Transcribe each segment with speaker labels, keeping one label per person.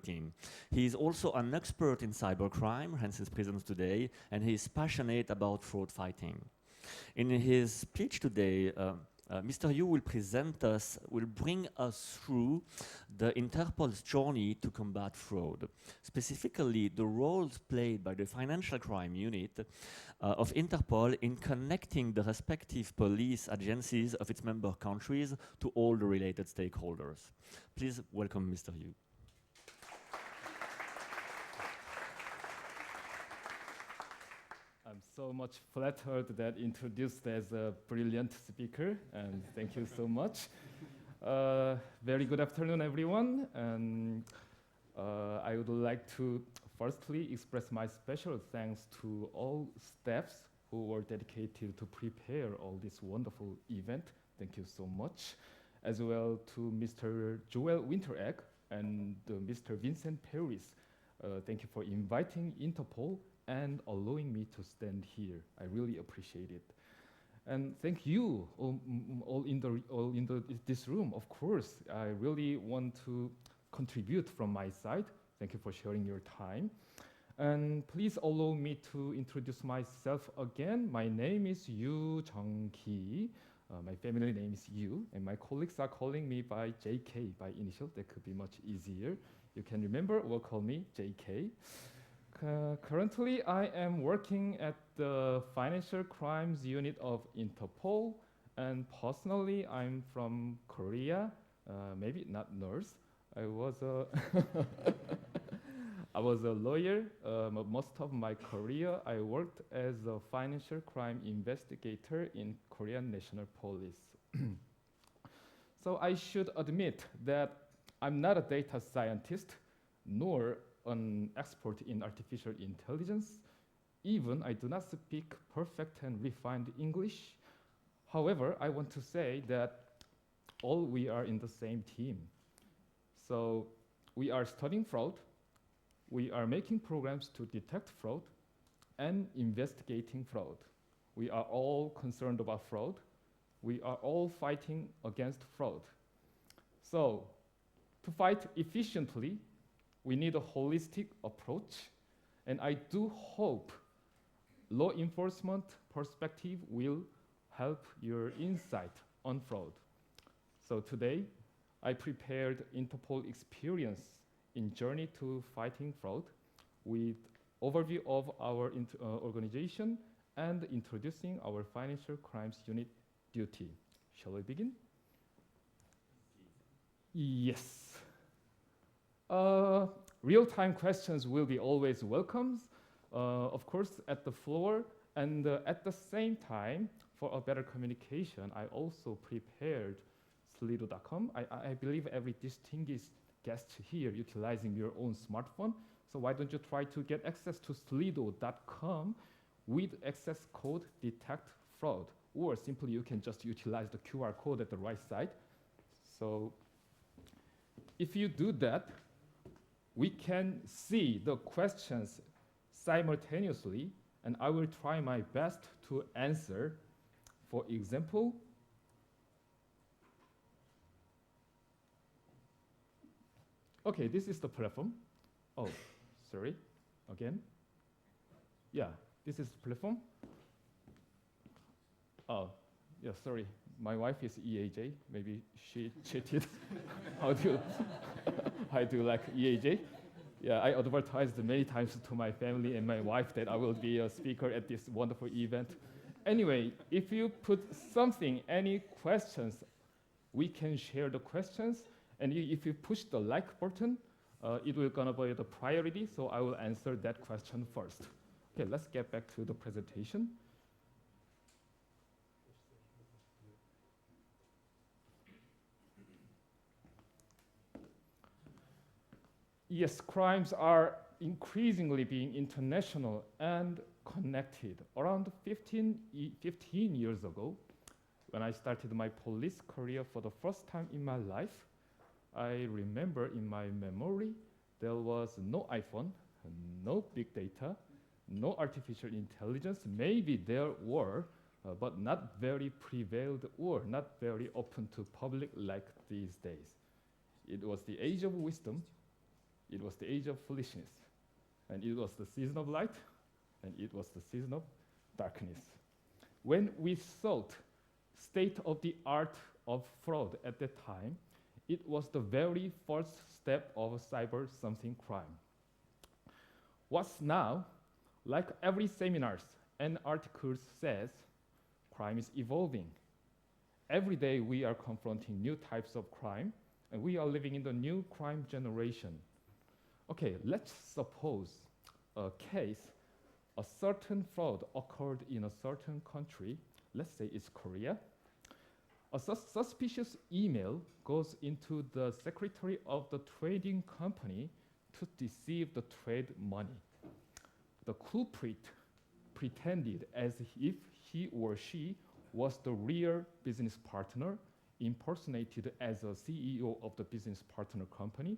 Speaker 1: 2013. He is also an expert in cybercrime, hence his presence today, and he is passionate about fraud fighting. In his speech today, Mr. Yu will bring us through the Interpol's journey to combat fraud, specifically the roles played by the financial crime unit of Interpol in connecting the respective police agencies of its member countries to all the related stakeholders. Please welcome Mr. Yu.
Speaker 2: I'm so much flattered that introduced as a brilliant speaker, and thank you so much. Very good afternoon, everyone. And I would like to firstly express my special thanks to all staffs who were dedicated to prepare all this wonderful event. Thank you so much. As well to Mr. Joel Winteregg and Mr. Vincent Paris. Thank you for inviting Interpol and allowing me to stand here. I really appreciate it. And thank you all in this room. Of course, I really want to contribute from my side. Thank you for sharing your time. And please allow me to introduce myself again. My name is Jung. My family name is Yu, and my colleagues are calling me by JK, by initial. That could be much easier. You can remember or call me JK. Currently, I am working at the Financial Crimes Unit of Interpol, and personally, I'm from Korea. Maybe not nurse. I was a I was a lawyer. Most of my career, I worked as a financial crime investigator in Korean National Police. So I should admit that I'm not a data scientist, nor an expert in artificial intelligence. Even I do not speak perfect and refined English. However, I want to say that all we are in the same team. So we are studying fraud, we are making programs to detect fraud, and investigating fraud. We are all concerned about fraud. We are all fighting against fraud. So to fight efficiently, we need a holistic approach, and I do hope law enforcement perspective will help your insight on fraud. So today, I prepared Interpol experience in journey to fighting fraud with overview of our organization and introducing our financial crimes unit duty. Shall we begin? Yes. Real-time questions will be always welcome, of course, at the floor. And at the same time, for a better communication, I also prepared Slido.com. I believe every distinguished guest here utilizing your own smartphone. So why don't you try to get access to Slido.com with access code detect fraud, or simply you can just utilize the QR code at the right side. So if you do that, we can see the questions simultaneously, and I will try my best to answer. For example, okay, this is the platform. Oh, sorry, again. Yeah, this is the platform. Oh, yeah, sorry. My wife is EAJ. Maybe she cheated. How do you like EAJ? Yeah, I advertised many times to my family and my wife that I will be a speaker at this wonderful event. Anyway, if you put something, any questions, we can share the questions. And if you push the like button, it will gonna be the priority, so I will answer that question first. Okay, let's get back to the presentation. Yes, crimes are increasingly being international and connected. Around 15 years ago, when I started my police career for the first time in my life, I remember in my memory, there was no iPhone, no big data, no artificial intelligence. Maybe there were, but not very prevailed or not very open to public like these days. It was the age of wisdom. it was the age of foolishness. And it was the season of light, and it was the season of darkness. When we thought state of the art of fraud at that time, it was the very first step of cyber something crime. What's now, like every seminars and articles says, crime is evolving. Every day we are confronting new types of crime, and we are living in the new crime generation. Okay, let's suppose a case, a certain fraud occurred in a certain country, let's say it's Korea. A suspicious email goes into the secretary of the trading company to deceive the trade money. The culprit pretended as if he or she was the real business partner, impersonated as a CEO of the business partner company,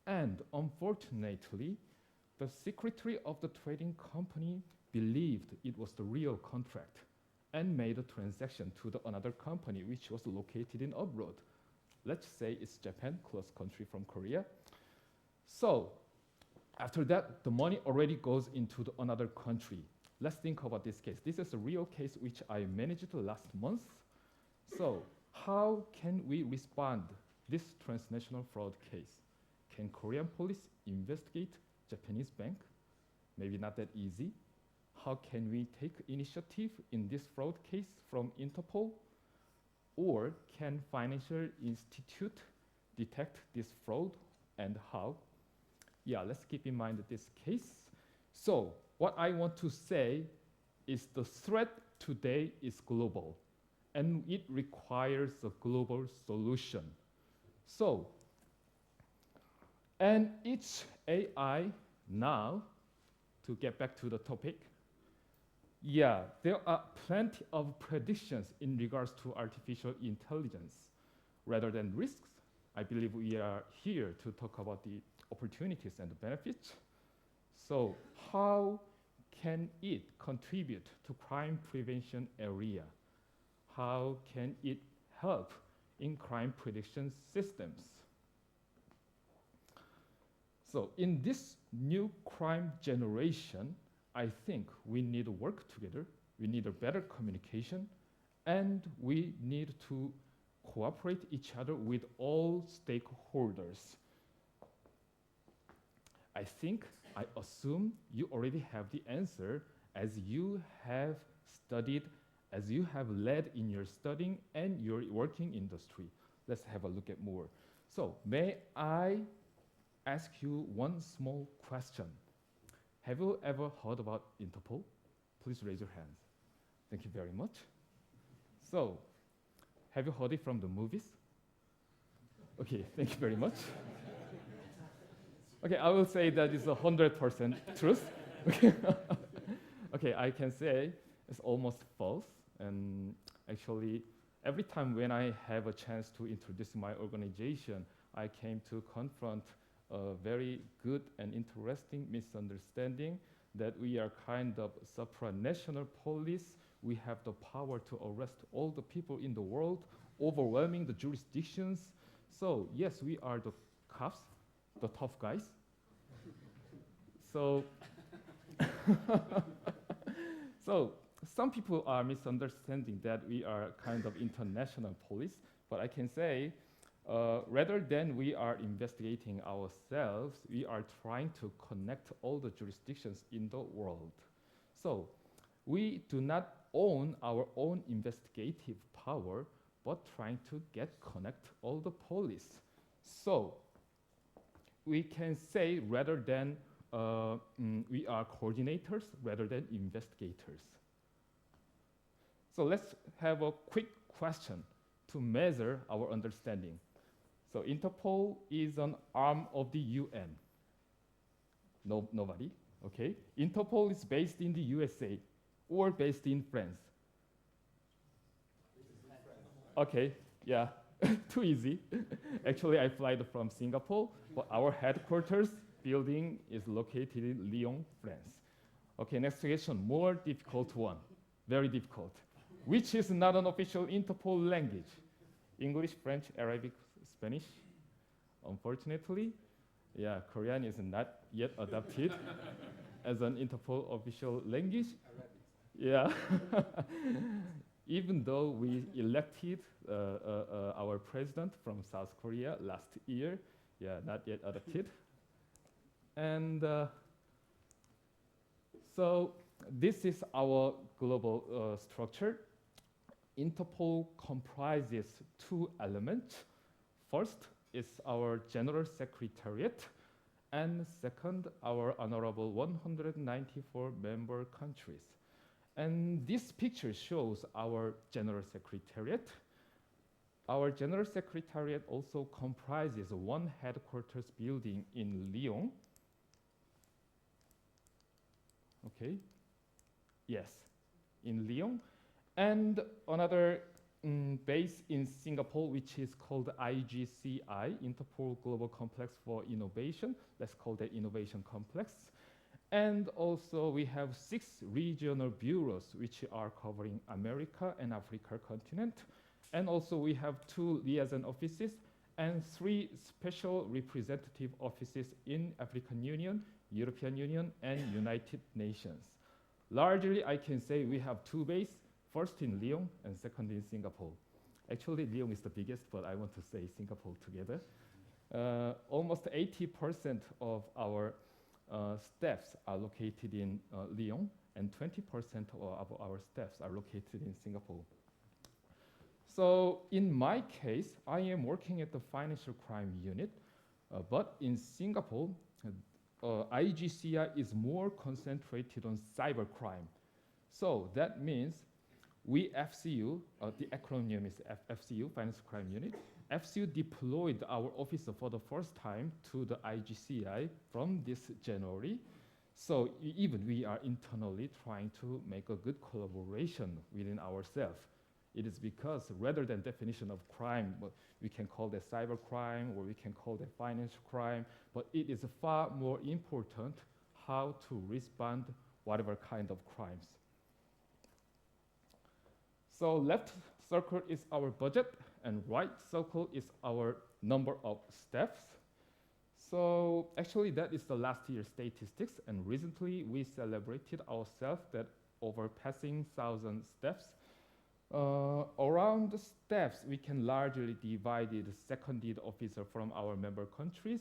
Speaker 2: and unfortunately, the secretary of the trading company believed it was the real contract and made a transaction to the another company which was located in abroad. Let's say it's Japan, close country from Korea. So after that, the money already goes into the another country. Let's think about this case. This is a real case which I managed last month. So how can we respond this transnational fraud case? Can Korean police investigate Japanese bank? Maybe not that easy. How can we take initiative in this fraud case from Interpol? Or can financial institute detect this fraud, and how? Yeah, let's keep in mind this case. So what I want to say is the threat today is global, and it requires a global solution. So, and each AI now, to get back to the topic, yeah, there are plenty of predictions in regards to artificial intelligence. Rather than risks, I believe we are here to talk about the opportunities and the benefits. So how can it contribute to crime prevention area? How can it help in crime prediction systems? So in this new crime generation, I think we need to work together, we need a better communication, and we need to cooperate each other with all stakeholders. I think, I assume you already have the answer as you have studied, as you have led in your studying and your working industry. Let's have a look at more. So may I ask you one small question? Have you ever heard about Interpol? Please raise your hands. Thank you very much. So, have you heard it from the movies? Okay, thank you very much. Okay, I will say that it's 100% truth. Okay, I can say it's almost false. And actually, every time when I have a chance to introduce my organization, I came to confront a very good and interesting misunderstanding that we are kind of supranational police. We have the power to arrest all the people in the world, overwhelming the jurisdictions. So yes, we are the cops, the tough guys. So, so some people are misunderstanding that we are kind of international police, but I can say, rather than we are investigating ourselves, we are trying to connect all the jurisdictions in the world. So we do not own our own investigative power, but trying to connect all the police. So we can say rather than we are coordinators rather than investigators. So let's have a quick question to measure our understanding. So Interpol is an arm of the UN. No, nobody, okay? Interpol is based in the USA or based in France. Okay, yeah, too easy. Actually, I fly from Singapore, but our headquarters building is located in Lyon, France. Okay, next question, more difficult one, very difficult. Which is not an official Interpol language? English, French, Arabic, Spanish? Unfortunately, Yeah, Korean is not yet adopted as an Interpol official language. Yeah. Even though we elected our president from South Korea last year, yeah, not yet adopted. And so this is our global structure. Interpol comprises two elements. First is our General Secretariat, and second, our honorable 194 member countries. And this picture shows our General Secretariat. Our General Secretariat also comprises one headquarters building in Lyon. Okay, yes, in Lyon. And another base in Singapore, which is called HEIG-VD, Interpol Global Complex for Innovation. Let's call that Innovation Complex. And also we have 6 regional bureaus, which are covering America and Africa continent. And also we have 2 liaison offices and 3 special representative offices in African Union, European Union, and United Nations. Largely, I can say we have 2 bases, first in Lyon and second in Singapore. Actually, Lyon is the biggest, but I want to say Singapore together. Almost 80% of our staffs are located in Lyon, and 20% of our staffs are located in Singapore. So in my case, I am working at the financial crime unit, but in Singapore, IGCI is more concentrated on cybercrime. So that means we FCU, the acronym is FCU, Financial Crime Unit. FCU deployed our officer for the first time to the IGCI from this January. So even we are internally trying to make a good collaboration within ourselves. It is because rather than definition of crime, we can call that cybercrime or we can call that financial crime, but it is far more important how to respond whatever kind of crimes. So left circle is our budget and right circle is our number of staffs. So actually that is the last year's statistics, and recently we celebrated ourselves that overpassing 1,000 staffs. Around the staffs, we can largely divide the seconded officer from our member countries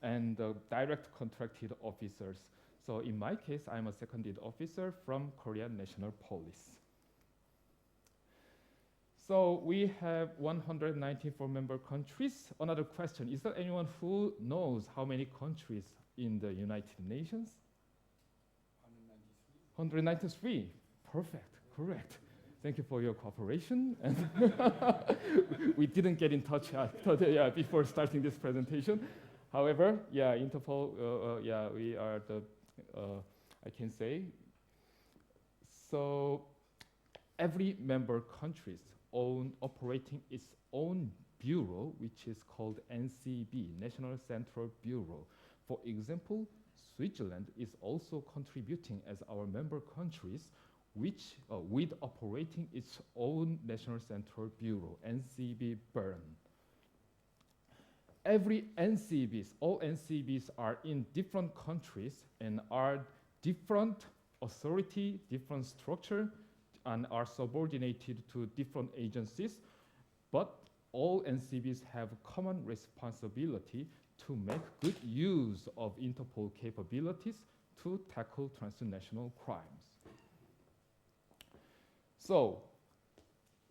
Speaker 2: and direct contracted officers. So in my case, I'm a seconded officer from Korean National Police. So we have 194 member countries. Another question, is there anyone who knows how many countries in the United Nations? 193. 193, perfect, correct. Thank you for your cooperation. And we didn't get in touch before starting this presentation. However, yeah, Interpol, we are the, I can say. So every member countries operating its own bureau, which is called NCB, National Central Bureau. For example, Switzerland is also contributing as our member countries, which with operating its own National Central Bureau, NCB Bern. Every NCBs, all NCBs are in different countries and are different authority, different structure, and are subordinated to different agencies, but all NCBs have common responsibility to make good use of Interpol capabilities to tackle transnational crimes. So,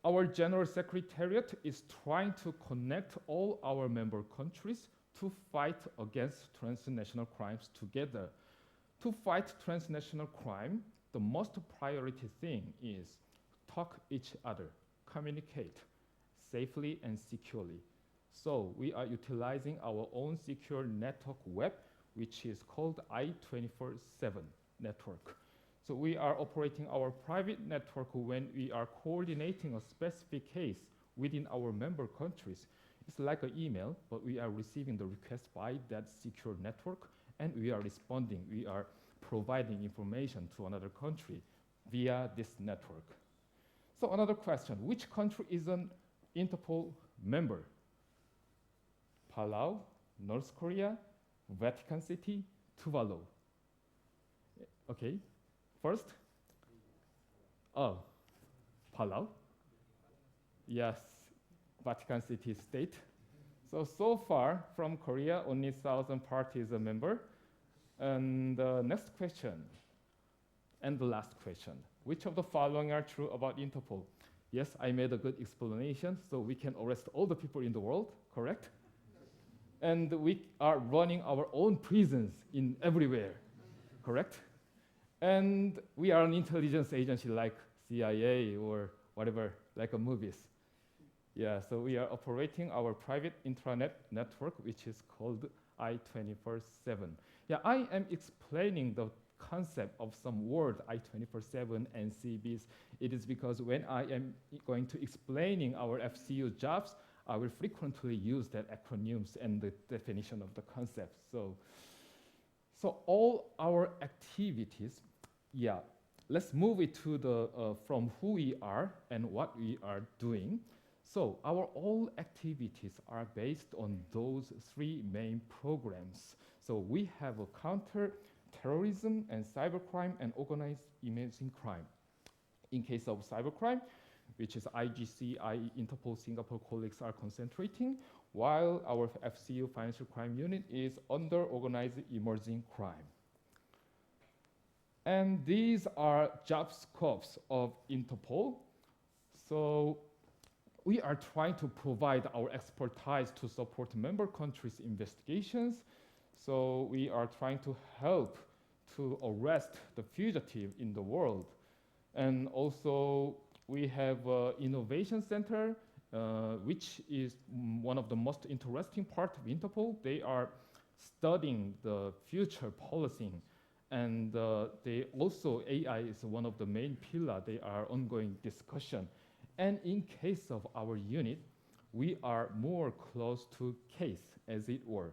Speaker 2: our General Secretariat is trying to connect all our member countries to fight against transnational crimes together. To fight transnational crime, the most priority thing is talk each other, communicate safely and securely. So we are utilizing our own secure network web, which is called I-24/7 network. So we are operating our private network when we are coordinating a specific case within our member countries. It's like an email, but we are receiving the request by that secure network, and we are responding. We are providing information to another country via this network. So another question, which country is an Interpol member? Palau, North Korea, Vatican City, Tuvalu. Okay, first. Oh, Palau. Yes, Vatican City state. So far from Korea, only Southern Part is a member. And the next question, and the last question. Which of the following are true about Interpol? Yes, I made a good explanation, so we can arrest all the people in the world, correct? And we are running our own prisons in everywhere, correct? And we are an intelligence agency like CIA or whatever, like a movies. Yeah, so we are operating our private intranet network, which is called I-24/7. Yeah, I am explaining the concept of some word I-24/7 and CBs. It is because when I am going to explaining our FCU jobs, I will frequently use that acronyms and the definition of the concept. So all our activities, yeah, let's move it to the from who we are and what we are doing. So our all activities are based on those three main programs. So we have a counter-terrorism and cybercrime and organized imaging crime. In case of cybercrime, which is IGC, Interpol Singapore colleagues are concentrating, while our FCU financial crime unit is under organized emerging crime. And these are job scopes of Interpol. So we are trying to provide our expertise to support member countries' investigations. So we are trying to help to arrest the fugitive in the world. And also we have an innovation center, which is one of the most interesting part of Interpol. They are studying the future policing. And they also, AI is one of the main pillars. They are ongoing discussion. And in case of our unit, we are more close to case, as it were.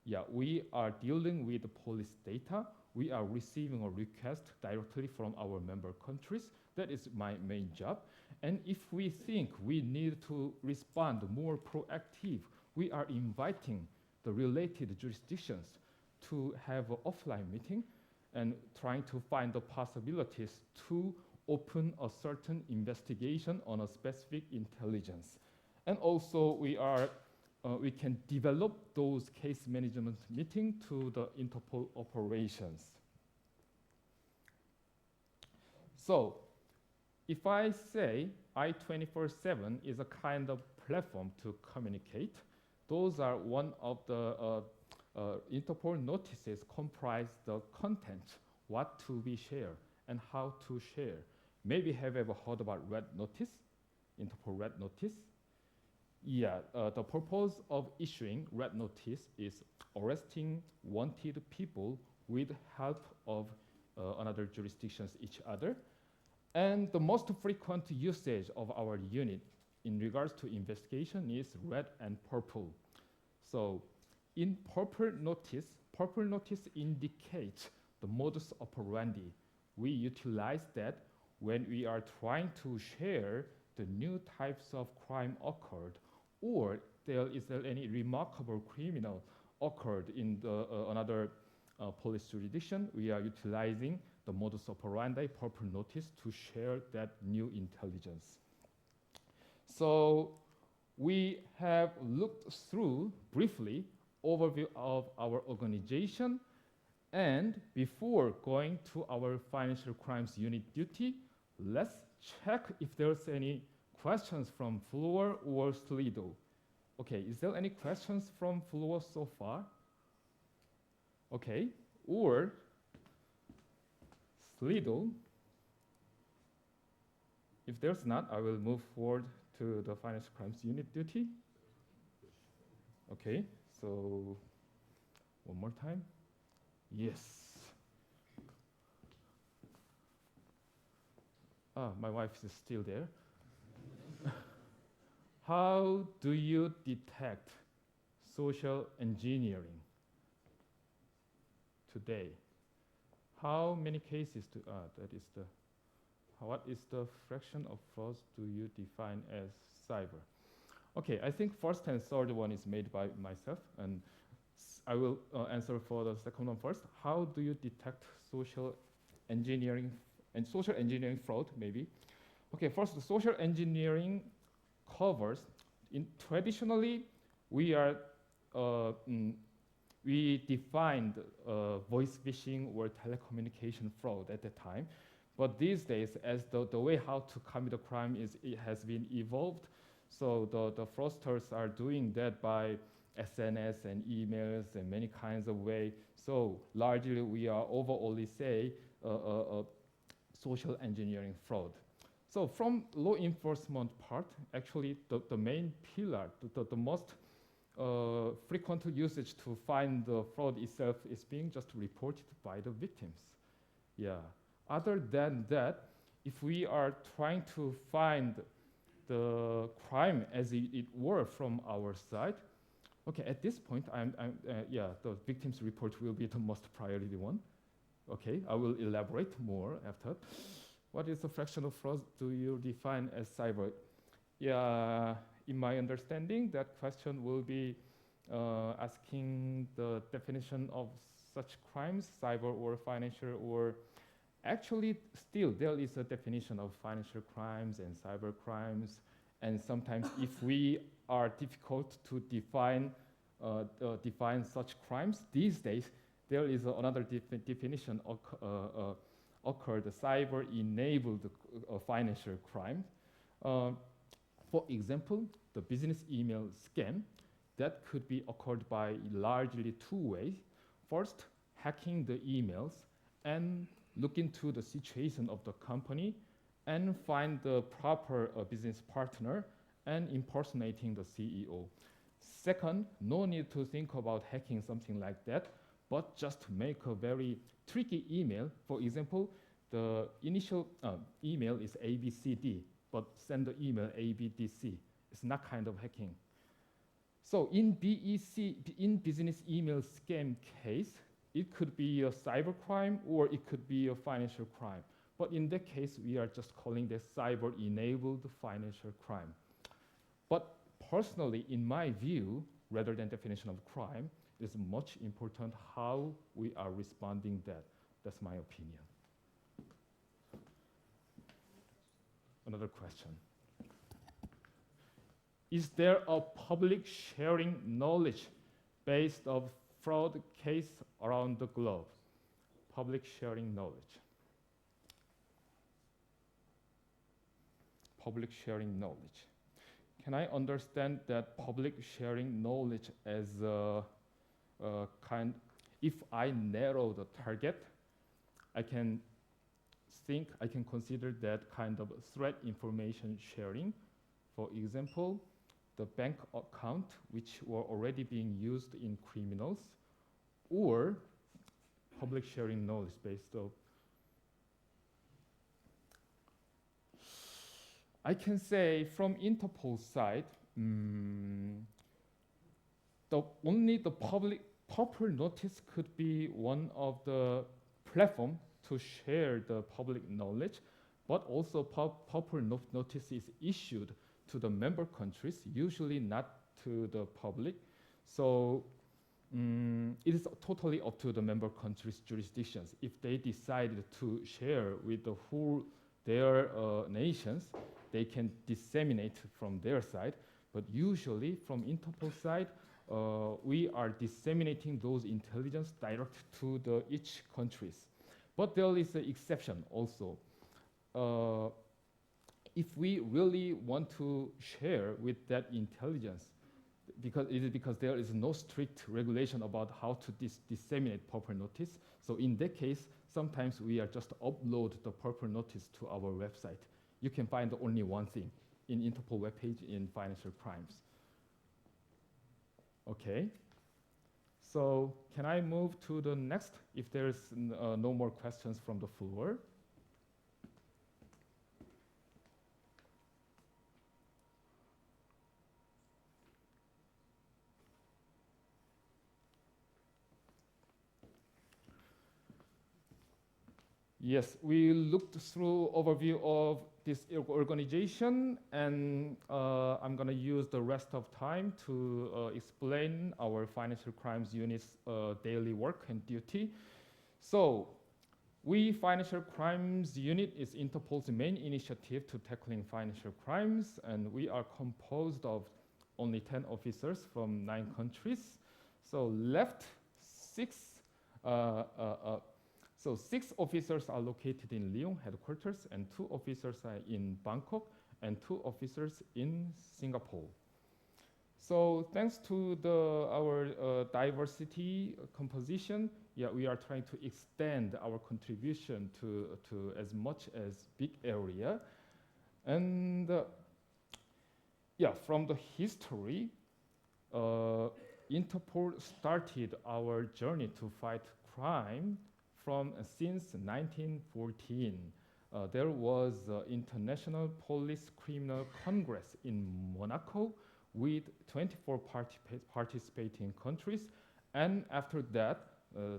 Speaker 2: Yeah, we are dealing with the police data. We are receiving a request directly from our member countries. That is my main job. And if we think we need to respond more proactive, we are inviting the related jurisdictions to have an offline meeting and trying to find the possibilities to open a certain investigation on a specific intelligence. And also we can develop those case management meeting to the Interpol operations. So if I say I-24/7 is a kind of platform to communicate, those are one of the Interpol notices comprise the content, what to be shared and how to share. Maybe have ever heard about Red Notice, Interpol Red Notice? Yeah, the purpose of issuing Red Notice is arresting wanted people with help of another jurisdictions each other. And the most frequent usage of our unit in regards to investigation is red and purple. So in purple notice indicates the modus operandi. We utilize that when we are trying to share the new types of crime occurred, or there is any remarkable criminal occurred in the, another police jurisdiction, we are utilizing the modus operandi purple notice to share that new intelligence. So we have looked through briefly overview of our organization, and before going to our financial crimes unit duty, let's check if there's any questions from floor or Slido. Okay, is there any questions from floor so far? Okay, or Slido. If there's not, I will move forward to the financial crimes unit duty. Okay, so one more time. Yes. Ah, my wife is still there. How do you detect social engineering today? How many cases do, what is the fraction of frauds do you define as cyber? Okay, I think first and third one is made by myself, and I will answer for the second one first. How do you detect social engineering and social engineering fraud, maybe? Okay, first, the social engineering covers, traditionally, we defined voice phishing or telecommunication fraud at the time. But these days, as the way how to commit a crime it has been evolved, so the fraudsters are doing that by SNS and emails and many kinds of way. So largely, we are overallly say social engineering fraud. So from law enforcement part, actually the main pillar, the most frequent usage to find the fraud itself is being just reported by the victims. Yeah. Other than that, if we are trying to find the crime as it were from our side, okay, at this point, the victim's report will be the most priority one. Okay, I will elaborate more after. What is the fraction of fraud do you define as cyber? Yeah, in my understanding, that question will be asking the definition of such crimes, cyber or financial, or actually still there is a definition of financial crimes and cyber crimes. And sometimes if we are difficult to define such crimes, these days there is another definition occurred, cyber-enabled financial crime. For example, the business email scam, that could be occurred by largely two ways. First, hacking the emails and look into the situation of the company and find the proper business partner and impersonating the CEO. Second, no need to think about hacking something like that, but just make a very tricky email. For example, the initial email is ABCD, but send the email ABDC. It's not kind of hacking. So in business email scam case, it could be a cybercrime or it could be a financial crime. But in that case, we are just calling this cyber-enabled financial crime. But personally, in my view, rather than definition of crime, it's much important how we are responding that. That's my opinion. Another question. Is there a public sharing knowledge based of fraud case around the globe? Public sharing knowledge. Public sharing knowledge. Can I understand that public sharing knowledge as if I narrow the target, I can consider that kind of threat information sharing. For example, the bank account which were already being used in criminals, or public sharing knowledge based of. I can say from Interpol side, only the proper notice could be one of the platform to share the public knowledge, but also proper notice is issued to the member countries, usually not to the public. So it is totally up to the member countries' jurisdictions. If they decide to share with the whole their nations, they can disseminate from their side. But usually from Interpol side, we are disseminating those intelligence direct to each countries. But there is an exception also. If we really want to share with that intelligence, because there is no strict regulation about how to disseminate proper notice. So in that case, sometimes we are just upload the proper notice to our website. You can find only one thing in Interpol webpage in financial crimes. Okay. So can I move to the next if there's no more questions from the floor? Yes, we looked through overview of this organization, and I'm going to use the rest of time to explain our financial crimes unit's daily work and duty. So, we Financial Crimes Unit is Interpol's main initiative to tackling financial crimes, and we are composed of only 10 officers from 9 countries. So left 6. So 6 officers are located in Lyon headquarters, and 2 officers are in Bangkok, and 2 officers in Singapore. So thanks to our diversity composition, we are trying to extend our contribution to as much as big area. And from the history, Interpol started our journey to fight crime since 1914. There was International Police Criminal Congress in Monaco with 24 participating countries. And after that,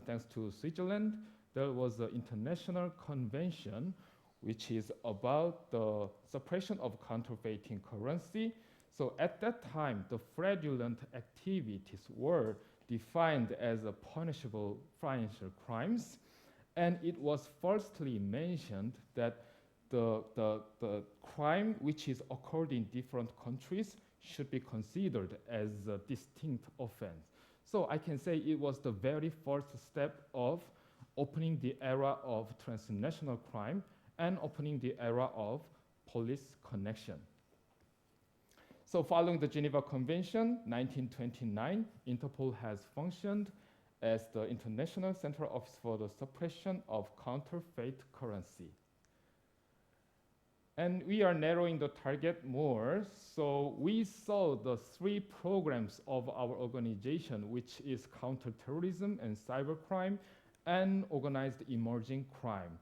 Speaker 2: thanks to Switzerland, there was an international convention which is about the suppression of counterfeiting currency. So at that time, the fraudulent activities were defined as a punishable financial crimes. And it was firstly mentioned that the crime which is occurred in different countries should be considered as a distinct offense. So I can say it was the very first step of opening the era of transnational crime and opening the era of police connection. So following the Geneva Convention, 1929, Interpol has functioned as the International Central Office for the Suppression of Counterfeit Currency. And we are narrowing the target more. So we saw the 3 programs of our organization, which is counterterrorism and cybercrime and organized emerging crime.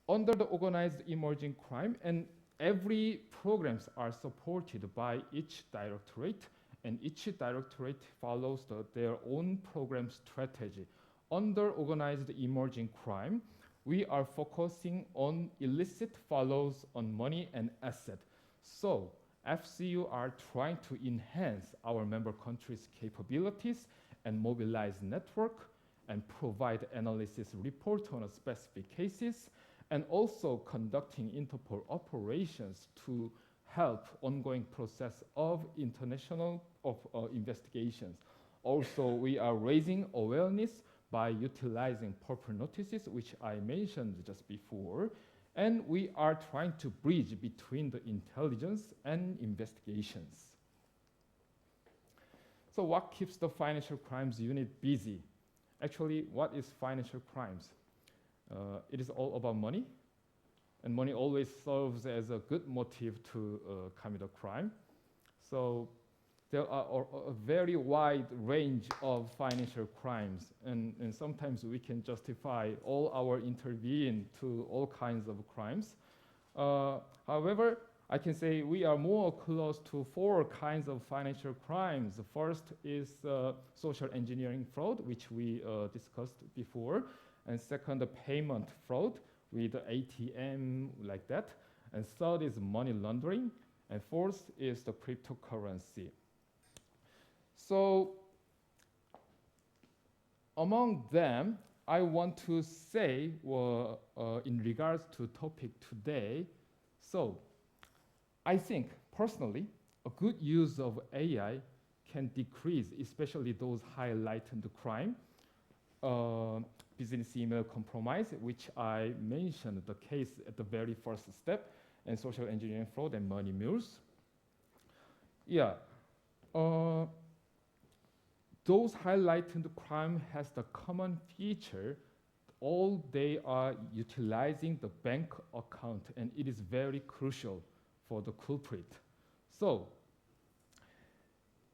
Speaker 2: Under the organized emerging crime, and every programs are supported by each directorate, and each directorate follows their own program strategy. Under organized emerging crime, we are focusing on illicit follows on money and asset. So FCU are trying to enhance our member countries' capabilities and mobilize network and provide analysis report on specific cases, and also conducting Interpol operations to help ongoing process of international investigations. Also, we are raising awareness by utilizing purple notices, which I mentioned just before, and we are trying to bridge between the intelligence and investigations. So what keeps the Financial Crimes Unit busy? Actually, what is financial crimes? It is all about money, and money always serves as a good motive to commit a crime. So there are a very wide range of financial crimes, and sometimes we can justify all our intervene to all kinds of crimes. However, I can say we are more close to 4 kinds of financial crimes. The first is social engineering fraud, which we discussed before, and second, the payment fraud with the ATM like that, and third is money laundering, and fourth is the cryptocurrency. So among them, I want to say in regards to topic today, so I think personally a good use of AI can decrease, especially those highlighted crime, business email compromise, which I mentioned the case at the very first step, and social engineering fraud and money mules. Those highlighted crime has the common feature, all they are utilizing the bank account, and it is very crucial for the culprit. So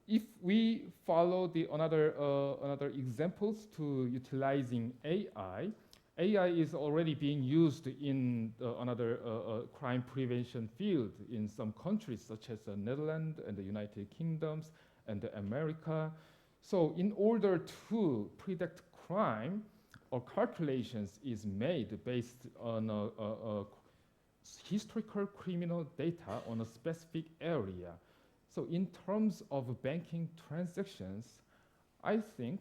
Speaker 2: if we follow the another examples to utilizing AI is already being used in another crime prevention field in some countries such as the Netherlands and the United Kingdoms and America. So in order to predict crime, or calculations is made based on historical criminal data on a specific area. So in terms of banking transactions, I think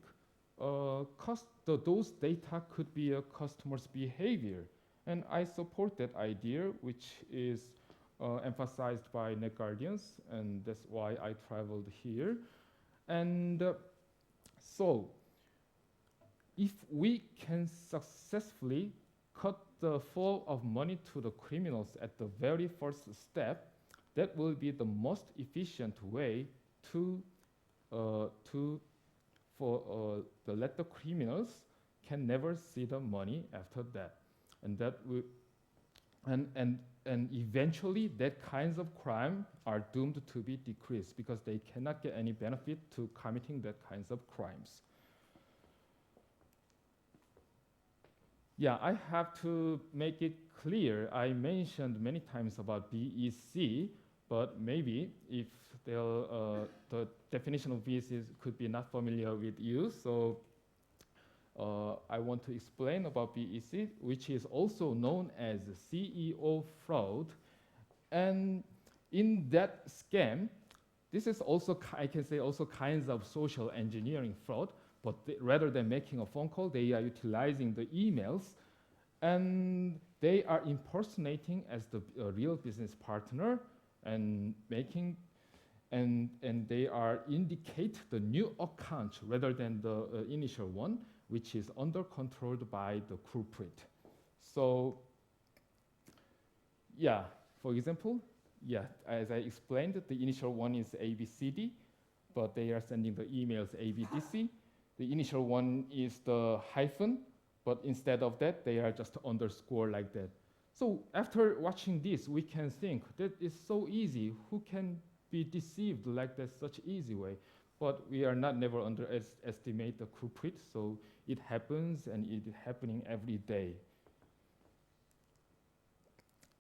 Speaker 2: those data could be a customer's behavior. And I support that idea, which is emphasized by Net Guardians, and that's why I traveled here. And so, if we can successfully cut the flow of money to the criminals at the very first step, that will be the most efficient way to let the criminals can never see the money after that, and that will and eventually that kinds of crime are doomed to be decreased because they cannot get any benefit to committing that kinds of crimes. Yeah, I have to make it clear. I mentioned many times about BEC, but maybe if the definition of BEC could be not familiar with you, so I want to explain about BEC, which is also known as CEO fraud. And in that scam, this is also, I can say, also kinds of social engineering fraud, but rather than making a phone call, they are utilizing the emails, and they are impersonating as the real business partner and making, and they are indicate the new account rather than the initial one, which is under controlled by the culprit. So, yeah, for example, yeah, as I explained, the initial one is ABCD, but they are sending the emails ABDC. The initial one is the hyphen, but instead of that, they are just underscore like that. So after watching this, we can think that it's so easy. Who can be deceived like that, such easy way? But we are not never underestimate the culprit, so it happens and it is happening every day.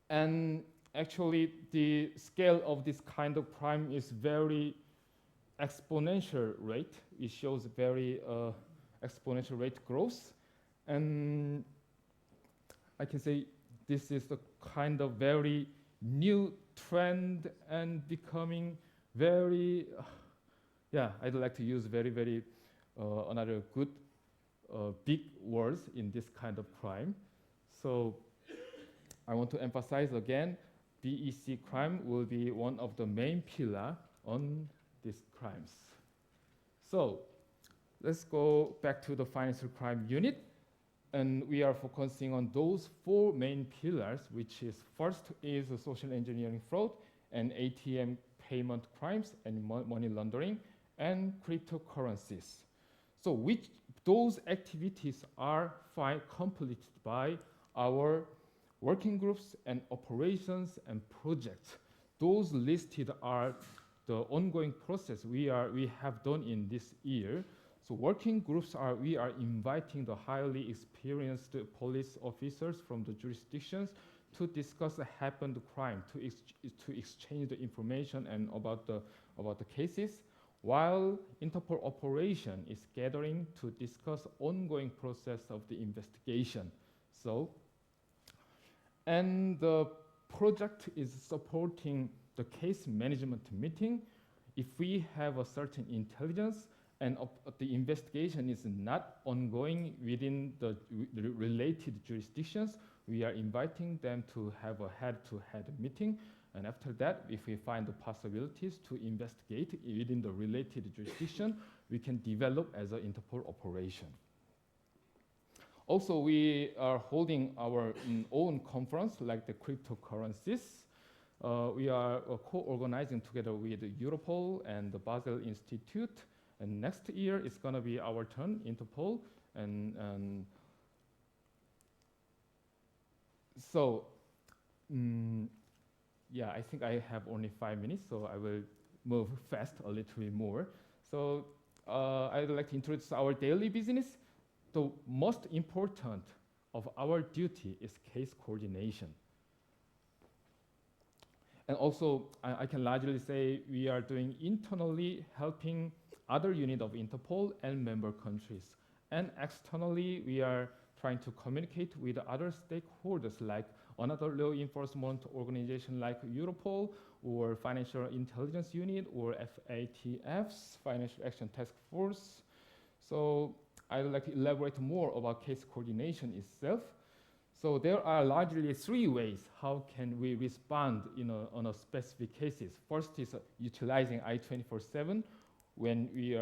Speaker 2: And actually, the scale of this kind of crime is very exponential rate. It shows very exponential rate growth. And I can say this is the kind of very new trend and becoming very, yeah, I'd like to use very, very another good big words in this kind of crime. So I want to emphasize again, BEC crime will be one of the main pillars on these crimes. So let's go back to the financial crime unit. And we are focusing on those 4 main pillars, which is first is social engineering fraud and ATM payment crimes and money laundering and cryptocurrencies. So those activities are completed by our working groups and operations and projects. Those listed are the ongoing process we have done in this year. So working groups we are inviting the highly experienced police officers from the jurisdictions to discuss a happened crime, to exchange the information and about the cases, while Interpol operation is gathering to discuss ongoing process of the investigation. So, and the project is supporting the case management meeting. If we have a certain intelligence and the investigation is not ongoing within the related jurisdictions, we are inviting them to have a head-to-head meeting. And after that, if we find the possibilities to investigate within the related jurisdiction, we can develop as an Interpol operation. Also, we are holding our own conference like the cryptocurrencies. We are co-organizing together with Europol and the Basel Institute. And next year, it's going to be our turn, Interpol. And so, yeah, I think I have only 5 minutes, so I will move fast a little bit more. So I'd like to introduce our daily business. The most important of our duty is case coordination. And also, I can largely say we are doing internally helping other units of Interpol and member countries. And externally, we are trying to communicate with other stakeholders like another law enforcement organization like Interpol or Financial Intelligence Unit or FATF's Financial Action Task Force. So I would like to elaborate more about case coordination itself. So there are largely three ways how can we respond on a specific cases. First is utilizing I-24/7 when we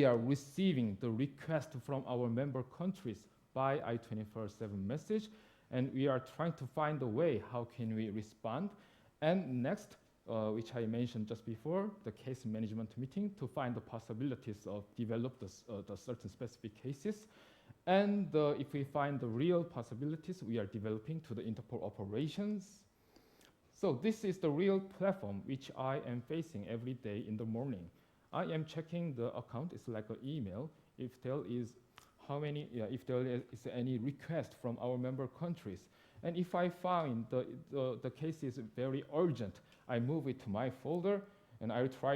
Speaker 2: are receiving the request from our member countries by I-24/7 message, and we are trying to find a way how can we respond. And next, which I mentioned just before, the case management meeting to find the possibilities of develop the certain specific cases. And if we find the real possibilities, we are developing to the Interpol operations. So this is the real platform which I am facing every day in the morning. I am checking the account, it's like an email, if there is if there is any request from our member countries. And if I find the case is very urgent, I move it to my folder and I try